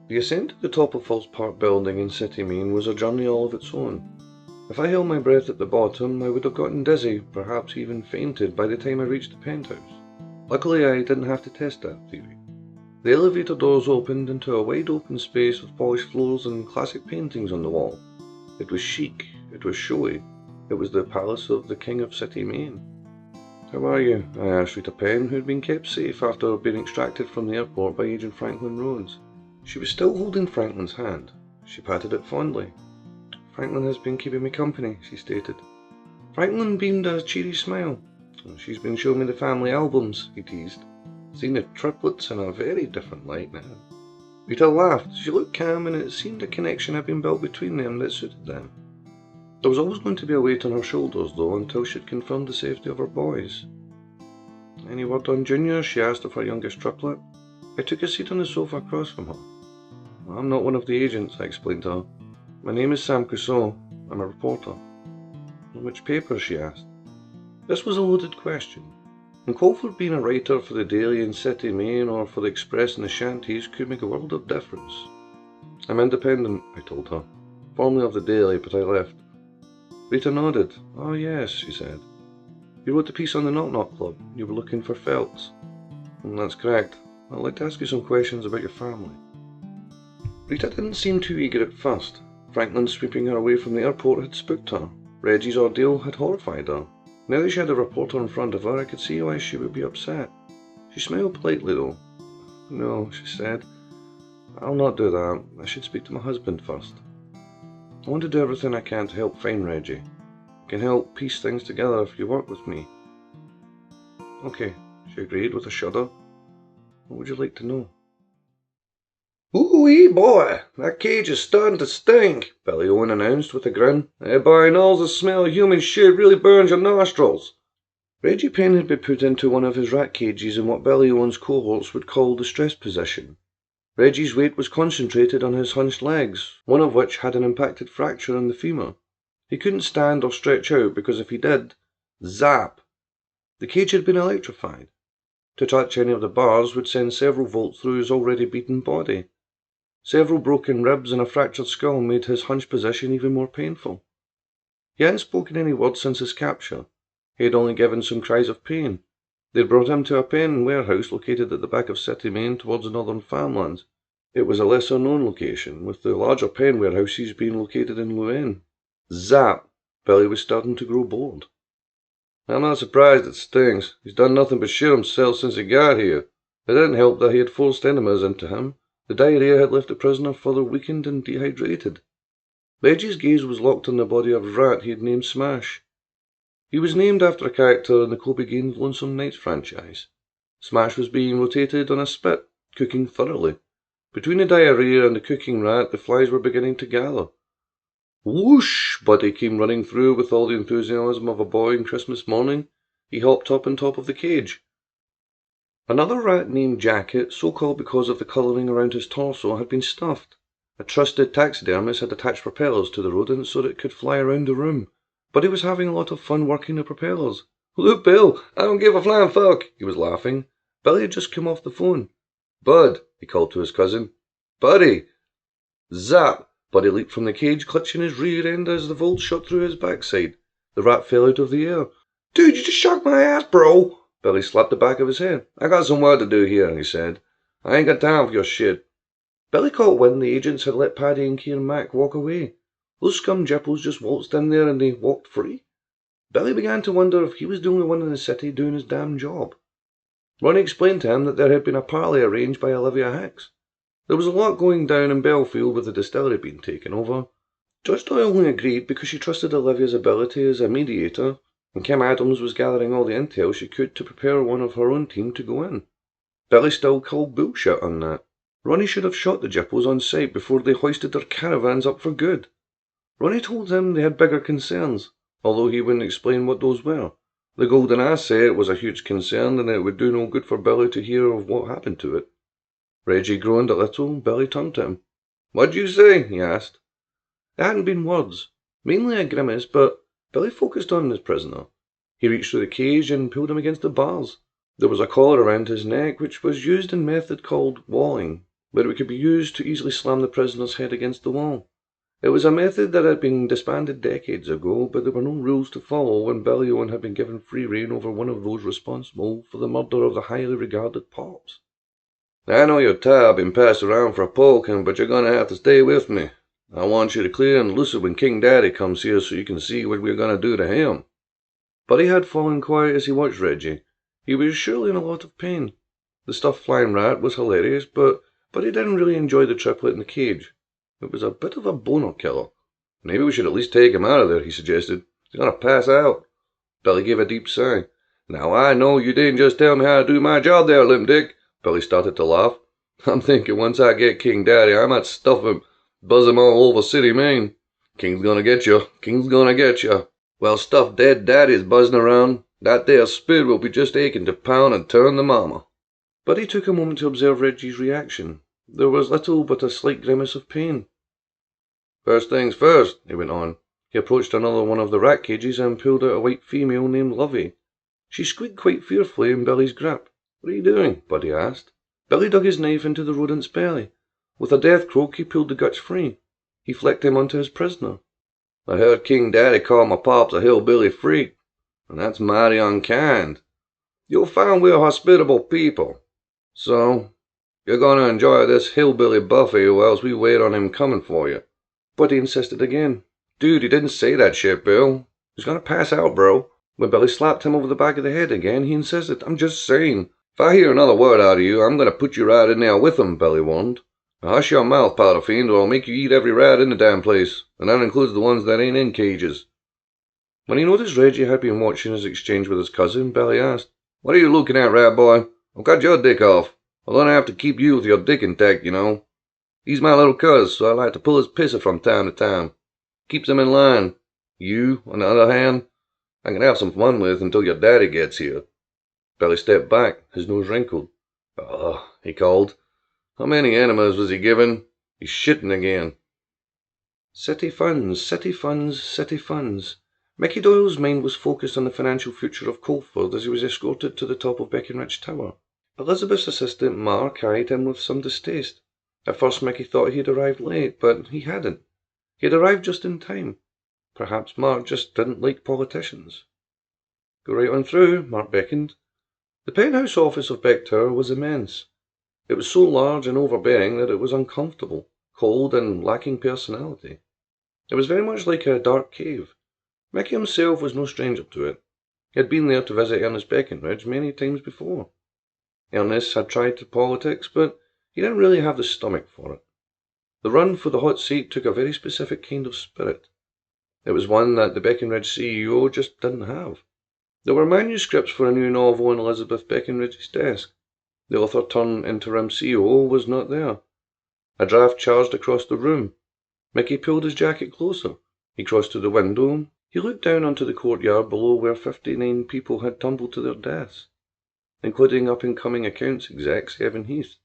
The ascent to the top of Falls Park Building in City Main was a journey all of its own. If I held my breath at the bottom, I would have gotten dizzy, perhaps even fainted by the time I reached the penthouse. Luckily, I didn't have to test that theory. The elevator doors opened into a wide open space with polished floors and classic paintings on the wall. It was chic, it was showy, it was the palace of the King of City Main. "How are you?" I asked Rita Penn, who had been kept safe after being extracted from the airport by Agent Franklin Rhodes. She was still holding Franklin's hand. She patted it fondly. "Franklin has been keeping me company," she stated. Franklin beamed a cheery smile. "She's been showing me the family albums," he teased. "Seen the triplets in a very different light now." Rita laughed. She looked calm, and it seemed a connection had been built between them that suited them. There was always going to be a weight on her shoulders, though, until she'd confirmed the safety of her boys. "Any word on Junior?" she asked of her youngest triplet. I took a seat on the sofa across from her. "I'm not one of the agents," I explained to her. "My name is Sam Crusoe. I'm a reporter." "On which paper?" she asked. This was a loaded question. And Colford being a writer for the Daily in City Main or for the Express in the Shanties could make a world of difference. "I'm independent," I told her. "Formerly of the Daily, but I left." Rita nodded. "Oh yes," she said. "You wrote the piece on the Knock Knock Club. You were looking for Phelps." "That's correct. I'd like to ask you some questions about your family." Rita didn't seem too eager at first. Franklin sweeping her away from the airport had spooked her. Reggie's ordeal had horrified her. Now that she had a reporter in front of her, I could see why she would be upset. She smiled politely though. "No," she said. "I'll not do that. I should speak to my husband first. I want to do everything I can to help find Reggie. I can help piece things together if you work with me." "Okay," she agreed with a shudder. "What would you like to know?" "Ooh-wee, boy, that cage is starting to stink," Billy Owen announced with a grin. "Hey, boy, knows the smell of human shit really burns your nostrils." Reggie Penn had been put into one of his rat cages in what Billy Owen's cohorts would call the stress position. Reggie's weight was concentrated on his hunched legs, one of which had an impacted fracture in the femur. He couldn't stand or stretch out because if he did, zap! The cage had been electrified. To touch any of the bars would send several volts through his already beaten body. Several broken ribs and a fractured skull made his hunched position even more painful. He hadn't spoken any words since his capture. He had only given some cries of pain. They had brought him to a pen warehouse located at the back of City Main towards the northern farmlands. It was a lesser-known location, with the larger pen warehouses being located in Luane. Zap! Billy was starting to grow bored. "I'm not surprised it stings. He's done nothing but shit himself since he got here." It didn't help that he had forced enemas into him. The diarrhea had left the prisoner further weakened and dehydrated. Reggie's gaze was locked on the body of a rat he had named Smash. He was named after a character in the Kobe Gaines Lonesome Nights franchise. Smash was being rotated on a spit, cooking thoroughly. Between the diarrhea and the cooking rat, the flies were beginning to gather. Whoosh! Buddy came running through with all the enthusiasm of a boy on Christmas morning. He hopped up on top of the cage. Another rat named Jacket, so called because of the colouring around his torso, had been stuffed. A trusted taxidermist had attached propellers to the rodent so that it could fly around the room. Buddy was having a lot of fun working the propellers. "Look, Bill, I don't give a flying fuck," he was laughing. Billy had just come off the phone. "Bud," he called to his cousin. "Buddy!" Zap! Buddy leaped from the cage, clutching his rear end as the volt shot through his backside. The rat fell out of the air. "Dude, you just shocked my ass, bro!" Billy slapped the back of his head. "I got some work to do here," he said. "I ain't got time for your shit." Billy caught wind the agents had let Paddy and Keir Mac walk away. Those scum jipples just waltzed in there and they walked free. Billy began to wonder if he was the only one in the city doing his damn job. Ronnie explained to him that there had been a parley arranged by Olivia Hicks. There was a lot going down in Belfield with the distillery being taken over. Judge Doyle only agreed because she trusted Olivia's ability as a mediator, and Kim Adams was gathering all the intel she could to prepare one of her own team to go in. Billy still called bullshit on that. Ronnie should have shot the jippos on sight before they hoisted their caravans up for good. Ronnie told him they had bigger concerns, although he wouldn't explain what those were. The golden asset was a huge concern, and it would do no good for Billy to hear of what happened to it. Reggie groaned a little. Billy turned to him. "What'd you say?" he asked. It hadn't been words, mainly a grimace, but Billy focused on his prisoner. He reached through the cage and pulled him against the bars. There was a collar around his neck, which was used in a method called walling, where it could be used to easily slam the prisoner's head against the wall. It was a method that had been disbanded decades ago, but there were no rules to follow when Billy Owen had been given free rein over one of those responsible for the murder of the highly regarded Pops. I know your tab been passed around for a poking, but you're gonna have to stay with me. I want you to clear and lucid when King Daddy comes here so you can see what we're gonna do to him. But he had fallen quiet as he watched Reggie. He was surely in a lot of pain. The stuffed flying rat was hilarious, but he didn't really enjoy the triplet in the cage. It was a bit of a boner killer. Maybe we should at least take him out of there, he suggested. He's gonna pass out. Billy gave a deep sigh. Now I know you didn't just tell me how to do my job there, Limp Dick. Billy started to laugh. I'm thinking once I get King Daddy, I might stuff him, buzz him all over City, Maine. King's gonna get you. King's gonna get you. Well, stuffed dead daddy's buzzing around. That there spit will be just aching to pound and turn the mama. But he took a moment to observe Reggie's reaction. There was little but a slight grimace of pain. First things first, he went on. He approached another one of the rat cages and pulled out a white female named Lovey. She squeaked quite fearfully in Billy's grip. What are you doing? Buddy asked. Billy dug his knife into the rodent's belly. With a death croak, he pulled the guts free. He flicked him onto his prisoner. I heard King Daddy call my pops a hillbilly freak, and that's mighty unkind. You'll find we're hospitable people. So, you're going to enjoy this hillbilly buffet whilst we wait on him coming for you. But he insisted again. Dude, he didn't say that shit, Bill. He's going to pass out, bro. When Billy slapped him over the back of the head again, he insisted. I'm just saying. If I hear another word out of you, I'm going to put you right in there with him, Billy warned. Now hush your mouth, powder fiend, or I'll make you eat every rat in the damn place, and that includes the ones that ain't in cages. When he noticed Reggie had been watching his exchange with his cousin, Billy asked, What are you looking at, rat boy? I've got your dick off. I don't have to keep you with your dick intact, you know. He's my little cuz, so I like to pull his pisser from time to time. Keeps him in line. You, on the other hand, I can have some fun with until your daddy gets here. Billy stepped back, his nose wrinkled. Ugh, he called. How many enemas was he given? He's shitting again. City funds, city funds, city funds. Mickey Doyle's mind was focused on the financial future of Colford as he was escorted to the top of Beckingridge Tower. Elizabeth's assistant, Mark, eyed him with some distaste. At first Mickey thought he had arrived late, but he hadn't. He had arrived just in time. Perhaps Mark just didn't like politicians. Go right on through, Mark beckoned. The penthouse office of Beck Tower was immense. It was so large and overbearing that it was uncomfortable, cold, and lacking personality. It was very much like a dark cave. Mickey himself was no stranger to it. He had been there to visit Ernest Beckingridge many times before. Ernest had tried to politics, but he didn't really have the stomach for it. The run for the hot seat took a very specific kind of spirit. It was one that the Beckingridge CEO just didn't have. There were manuscripts for a new novel on Elizabeth Beckingridge's desk. The author turned interim CEO was not there. A draft charged across the room. Mickey pulled his jacket closer. He crossed to the window. He looked down onto the courtyard below where 59 people had tumbled to their deaths, including up-and-coming accounts execs Evan Heath.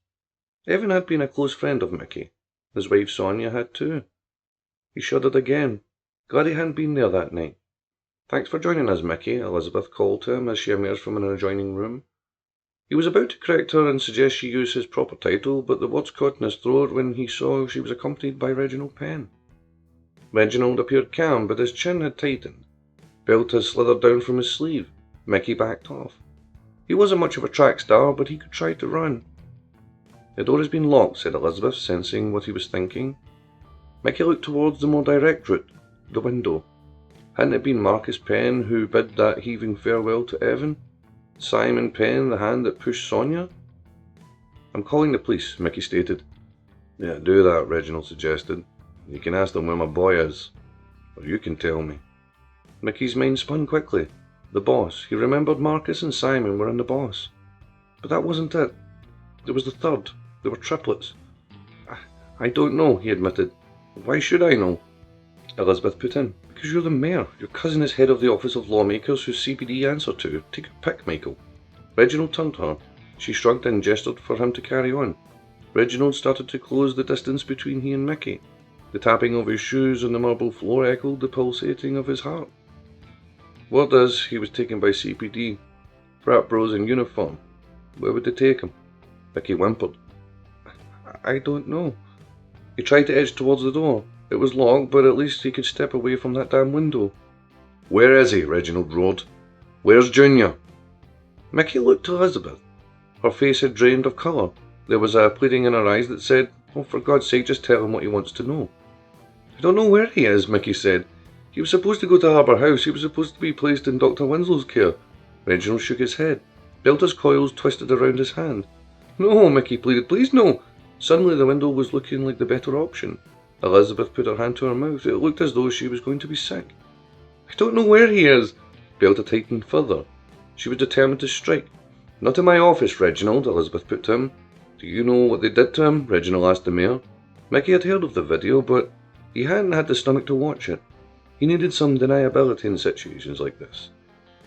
Evan had been a close friend of Mickey. His wife Sonia had too. He shuddered again. Glad he hadn't been there that night. Thanks for joining us, Mickey, Elizabeth called to him as she emerged from an adjoining room. He was about to correct her and suggest she use his proper title, but the words caught in his throat when he saw she was accompanied by Reginald Penn. Reginald appeared calm, but his chin had tightened. Belt had slithered down from his sleeve. Mickey backed off. He wasn't much of a track star, but he could try to run. The door has been locked, said Elizabeth, sensing what he was thinking. Mickey looked towards the more direct route, the window. Hadn't it been Marcus Penn who bid that heaving farewell to Evan? Simon Penn, the hand that pushed Sonia? I'm calling the police, Mickey stated. Yeah, do that, Reginald suggested. You can ask them where my boy is. Or you can tell me. Mickey's mind spun quickly. The boss. He remembered Marcus and Simon were in the boss. But that wasn't it. There was the third. There were triplets. I don't know, he admitted. Why should I know? Elizabeth put in. Because you're the mayor. Your cousin is head of the Office of Lawmakers whose CPD answer to. Take a pick, Michael. Reginald turned to her. She shrugged and gestured for him to carry on. Reginald started to close the distance between he and Mickey. The tapping of his shoes on the marble floor echoed the pulsating of his heart. Word is, he was taken by CPD. Frat bros in uniform. Where would they take him? Mickey whimpered. I don't know. He tried to edge towards the door. It was locked, but at least he could step away from that damn window. Where is he? Reginald roared. Where's Junior? Mickey looked to Elizabeth. Her face had drained of colour. There was a pleading in her eyes that said, "Oh, for God's sake, just tell him what he wants to know." "I don't know where he is," Mickey said. "He was supposed to go to Harbour House. He was supposed to be placed in Dr. Winslow's care." Reginald shook his head. Belter's coils twisted around his hand. "No," Mickey pleaded. "Please, no." Suddenly the window was looking like the better option. Elizabeth put her hand to her mouth. It looked as though she was going to be sick. "I don't know where he is." Belter tightened further. She was determined to strike. "Not in my office, Reginald," Elizabeth put to him. "Do you know what they did to him?" Reginald asked the mayor. Mickey had heard of the video, but he hadn't had the stomach to watch it. He needed some deniability in situations like this.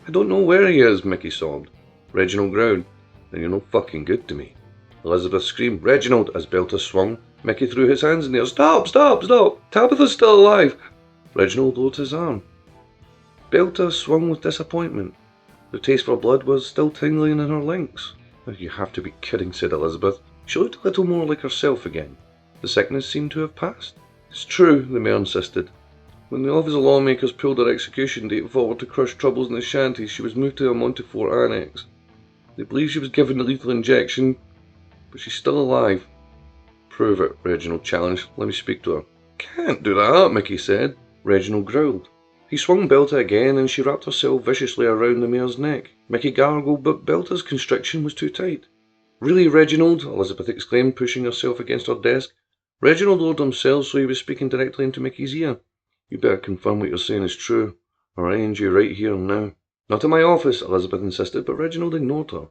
"I don't know where he is," Mickey sobbed. Reginald growled. "Then you're no fucking good to me." Elizabeth screamed, "Reginald!" as Belter swung. Mickey threw his hands in the air. "Stop! Stop! Stop! Tabitha's still alive!" Reginald lowered his arm. Belter swung with disappointment. The taste for blood was still tingling in her links. "Oh, you have to be kidding," said Elizabeth. She looked a little more like herself again. The sickness seemed to have passed. "It's true," the mayor insisted. "When the office of lawmakers pulled her execution date forward to crush troubles in the Shanties, she was moved to a Montefort annex. They believe she was given a lethal injection, but she's still alive." "Prove it," Reginald challenged. "Let me speak to her." "Can't do that," Mickey said. Reginald growled. He swung Belter again, and she wrapped herself viciously around the mayor's neck. Mickey gargled, but Belter's constriction was too tight. "Really, Reginald?" Elizabeth exclaimed, pushing herself against her desk. Reginald lowered himself so he was speaking directly into Mickey's ear. "You better confirm what you're saying is true, or I end you right here and now." "Not in my office," Elizabeth insisted, but Reginald ignored her.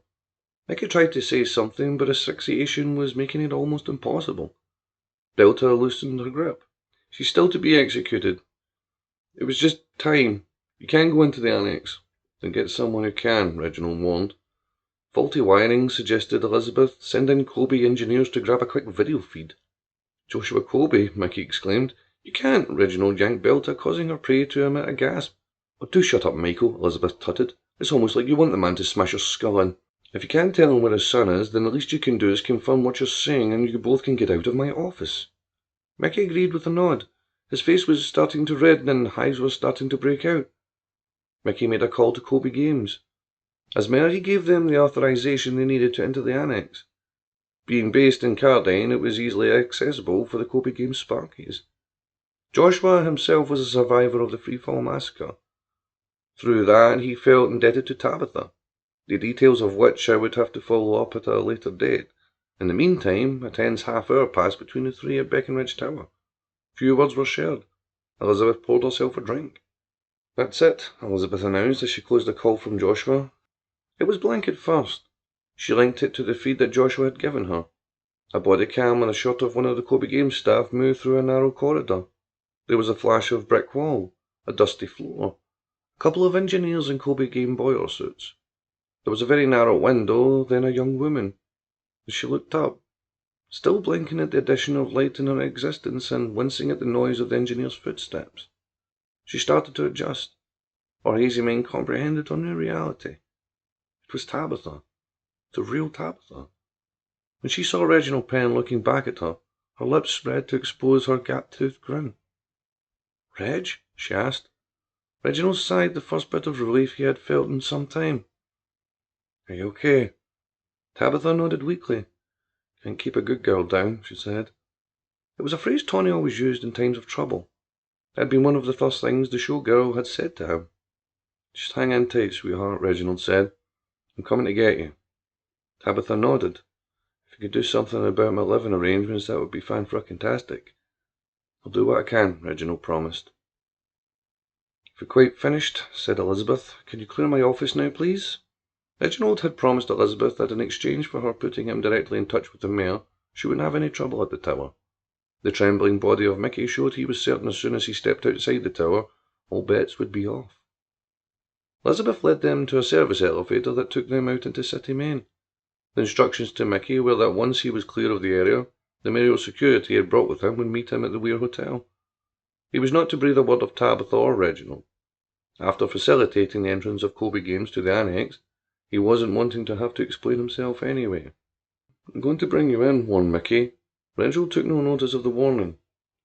Mickey tried to say something, but asphyxiation was making it almost impossible. Belter loosened her grip. "She's still to be executed. It was just time. You can't go into the annex." "Then get someone who can," Reginald warned. "Faulty wiring," suggested Elizabeth. "Send in Colby engineers to grab a quick video feed." "Joshua Colby!" Mickey exclaimed. "You can't!" Reginald yanked Belter, causing her prey to emit a gasp. "Oh, do shut up, Michael," Elizabeth tutted. "It's almost like you want the man to smash your skull in. If you can't tell him where his son is, then the least you can do is confirm what you're saying, and you both can get out of my office." Mickey agreed with a nod. His face was starting to redden and hives were starting to break out. Mickey made a call to Colby Games. As mayor, he gave them the authorization they needed to enter the annex. Being based in Cardine, it was easily accessible for the Colby Games Sparkies. Joshua himself was a survivor of the Freefall Massacre. Through that, he felt indebted to Tabitha, the details of which I would have to follow up at a later date. In the meantime, a tense half-hour passed between the three at Beckingridge Tower. Few words were shared. Elizabeth poured herself a drink. "That's it," Elizabeth announced as she closed the call from Joshua. It was blank at first. She linked it to the feed that Joshua had given her. A body cam and a shot of one of the Colby Games staff moved through a narrow corridor. There was a flash of brick wall, a dusty floor, a couple of engineers in Colby Game boiler suits. There was a very narrow window, then a young woman. As she looked up, still blinking at the addition of light in her existence and wincing at the noise of the engineer's footsteps, she started to adjust. Her hazy mind comprehended her new reality. It was Tabitha, the real Tabitha. When she saw Reginald Penn looking back at her, her lips spread to expose her gap-toothed grin. "Reg?" she asked. Reginald sighed, the first bit of relief he had felt in some time. "Are you okay?" Tabitha nodded weakly. "Can't keep a good girl down," she said. It was a phrase Tony always used in times of trouble. It had been one of the first things the showgirl had said to him. "Just hang in tight, sweetheart," Reginald said. "I'm coming to get you." Tabitha nodded. "If you could do something about my living arrangements, that would be fan-frickin-tastic." "I'll do what I can," Reginald promised. "If we're quite finished," said Elizabeth, "can you clear my office now, please?" Reginald had promised Elizabeth that in exchange for her putting him directly in touch with the mayor, she wouldn't have any trouble at the tower. The trembling body of Mickey showed he was certain as soon as he stepped outside the tower, all bets would be off. Elizabeth led them to a service elevator that took them out into City Main. The instructions to Mickey were that once he was clear of the area, the mayoral security he had brought with him would meet him at the Weir Hotel. He was not to breathe a word of Tabitha or Reginald. After facilitating the entrance of Colby Games to the annex, he wasn't wanting to have to explain himself anyway. "I'm going to bring you in," warned Mickey. Reginald took no notice of the warning.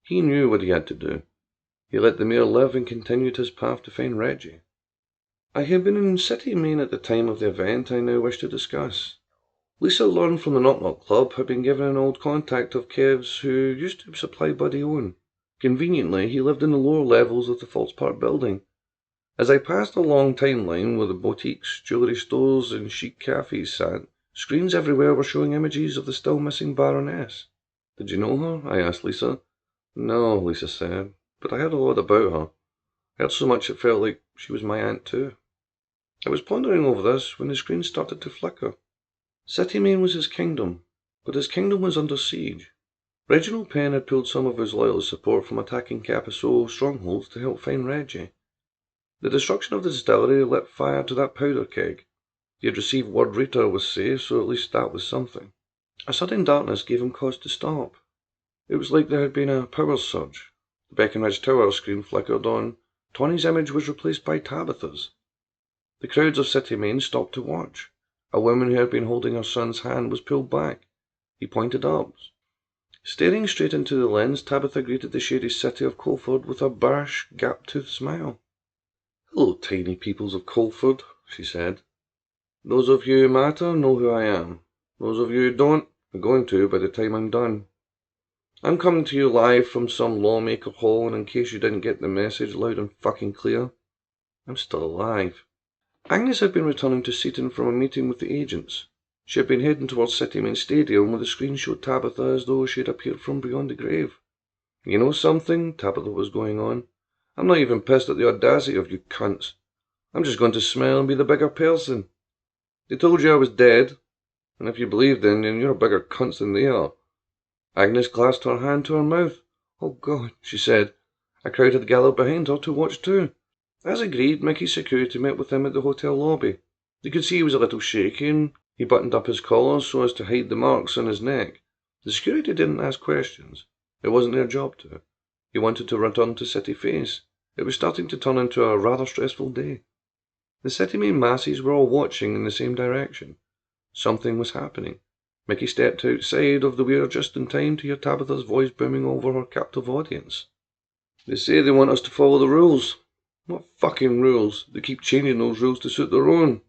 He knew what he had to do. He let the mare live and continued his path to find Reggie. I had been in City, Maine at the time of the event I now wish to discuss. Lisa learned from the Knock Knock Club had been given an old contact of Kev's who used to supply Billy Owen. Conveniently, he lived in the lower levels of the Falls Park building. As I passed a long timeline where the boutiques, jewellery stores and chic cafes sat, screens everywhere were showing images of the still missing Baroness. Did you know her? I asked Lisa. No, Lisa said, but I heard a lot about her. I heard so much it felt like she was my aunt too. I was pondering over this when the screen started to flicker. City Maine was his kingdom, but his kingdom was under siege. Reginald Penn had pulled some of his loyal support from attacking Capital strongholds to help find Reggie. The destruction of the distillery lit fire to that powder keg. He had received word Rita was safe, so at least that was something. A sudden darkness gave him cause to stop. It was like there had been a power surge. The Beckingridge Tower screen flickered on. Tawny's image was replaced by Tabitha's. The crowds of City Maine stopped to watch. A woman who had been holding her son's hand was pulled back. He pointed up. Staring straight into the lens, Tabitha greeted the shady city of Colford with a harsh, gap-toothed smile. "Hello, tiny peoples of Colford," she said. "Those of you who matter know who I am. Those of you who don't are going to by the time I'm done. I'm coming to you live from some lawmaker hall, and in case you didn't get the message loud and fucking clear, I'm still alive." Agnes had been returning to Seaton from a meeting with the agents. She had been heading towards City Maine Stadium where the screen showed Tabitha as though she had appeared from beyond the grave. "You know something?" Tabitha was going on. "I'm not even pissed at the audacity of you cunts. I'm just going to smile and be the bigger person. They told you I was dead, and if you believed in, then you're bigger cunts than they are." Agnes clasped her hand to her mouth. "Oh God," she said. A crowd had gathered behind her to watch too. As agreed, Mickey's security met with him at the hotel lobby. They could see he was a little shaky, and he buttoned up his collar so as to hide the marks on his neck. The security didn't ask questions. It wasn't their job to. He wanted to return to City Face. It was starting to turn into a rather stressful day. The City Maine masses were all watching in the same direction. Something was happening. Mickey stepped outside of the weir just in time to hear Tabitha's voice booming over her captive audience. "They say they want us to follow the rules." "What fucking rules? They keep changing those rules to suit their own.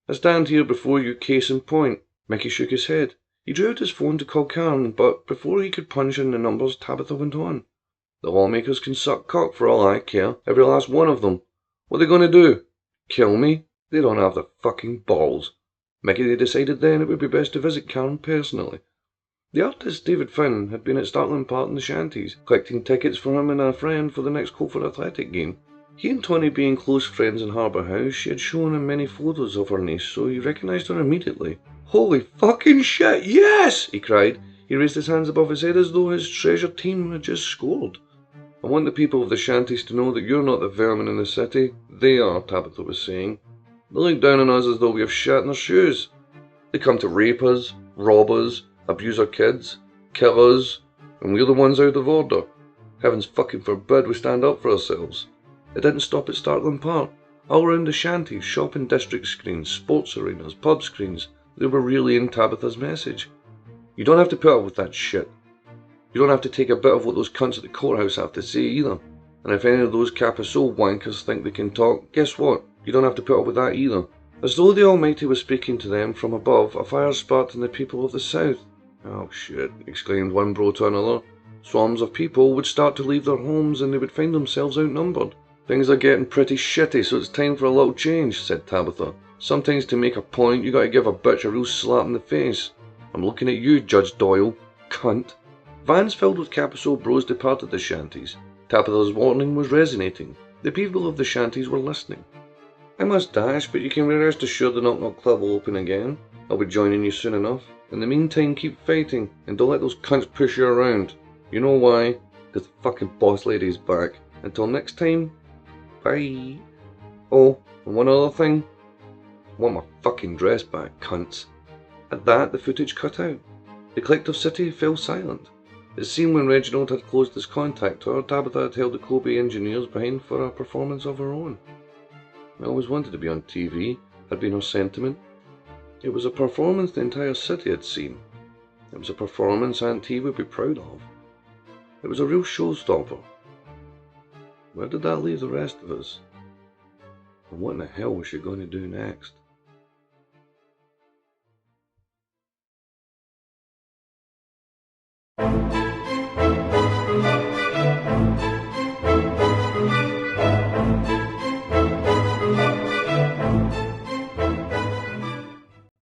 I stand here before you case in point." Mickey shook his head. He drew out his phone to call Karen, but before he could punch in the numbers, Tabitha went on. "The lawmakers can suck cock for all I care, every last one of them. What are they going to do? Kill me? They don't have the fucking balls." Mickey, they decided then it would be best to visit Karen personally. The artist David Finn had been at Startling Park in the Shanties, collecting tickets for him and a friend for the next Colford Athletic game. He and Tawny being close friends in Harbour House, she had shown him many photos of her niece, so he recognised her immediately. "Holy fucking shit, yes!" he cried. He raised his hands above his head as though his treasured team had just scored. "I want the people of the Shanties to know that you're not the vermin in the city. They are," Tabitha was saying. "They look down on us as though we have shat in their shoes. They come to rape us, rob us, abuse our kids, kill us, and we're the ones out of order. Heavens fucking forbid we stand up for ourselves." It didn't stop at Startling Park. All around the Shanties, shopping district screens, sports arenas, pub screens, they were relaying Tabitha's message. "You don't have to put up with that shit. You don't have to take a bit of what those cunts at the courthouse have to say either. And if any of those Capital wankers think they can talk, guess what? You don't have to put up with that either." As though the Almighty was speaking to them from above, a fire sparked in the people of the South. "Oh shit," exclaimed one bro to another. Swarms of people would start to leave their homes and they would find themselves outnumbered. "Things are getting pretty shitty, so it's time for a little change," said Tabitha. "Sometimes to make a point, you gotta give a bitch a real slap in the face. I'm looking at you, Judge Doyle, cunt." Vans filled with Capital bros departed the Shanties. Tabitha's warning was resonating. The people of the Shanties were listening. "I must dash, but you can rest assured the Knock Knock Club will open again. I'll be joining you soon enough. In the meantime, keep fighting, and don't let those cunts push you around. You know why? Because the fucking boss lady's back. Until next time, bye. Oh, and one other thing. I want my fucking dress back, cunts." At that, the footage cut out. The collective city fell silent. It seemed when Reginald had closed his contact to her, Tabitha had held the Kobe engineers behind for a performance of her own. "I always wanted to be on TV," had been her sentiment. It was a performance the entire city had seen. It was a performance Auntie would be proud of. It was a real showstopper. Where did that leave the rest of us? And what in the hell was she going to do next?